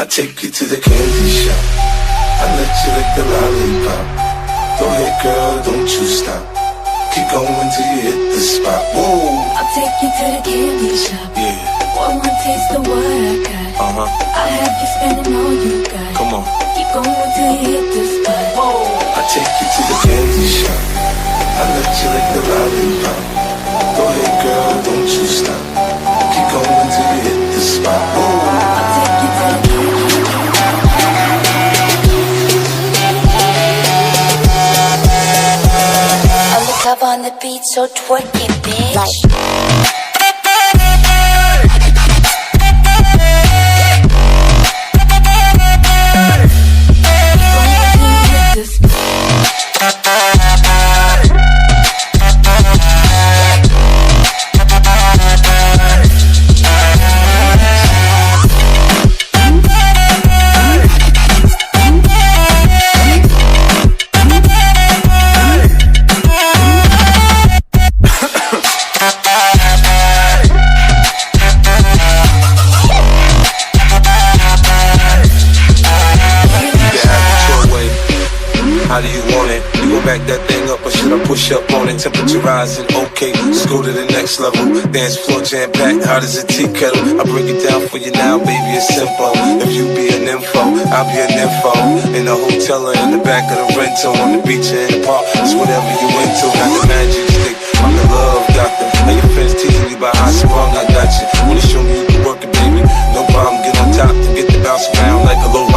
I take you to the candy shop. I let you lick the lollipop. Go ahead, girl, don't you stop. Keep going till you hit the spot. Whoa. I'll take you to the candy shop. Yeah. One taste of what I got. I have you spending all you got. Come on. Keep going till you hit the spot. Whoa. I take you to the candy shop. I let you lick the lollipop. Go ahead, girl, don't you stop. Keep going till you hit the spot. Whoa. I'll take you to the candy shop. On the top on the beat, so twerk it, bitch. Like. Back that thing up, or should I push up on it? Temperature rising, okay, let's go to the next level. Dance floor jam packed, hot as a tea kettle. I break it down for you now, baby, it's simple. If you be an info, I'll be an info. In the hotel or in the back of the rental, on the beach or in the park, it's whatever you into. Got the magic stick, I'm the love doctor. Now your friends teasing me about how sprung, I got you. Wanna show me you can work it, baby? No problem, get on top to get the bounce around like a low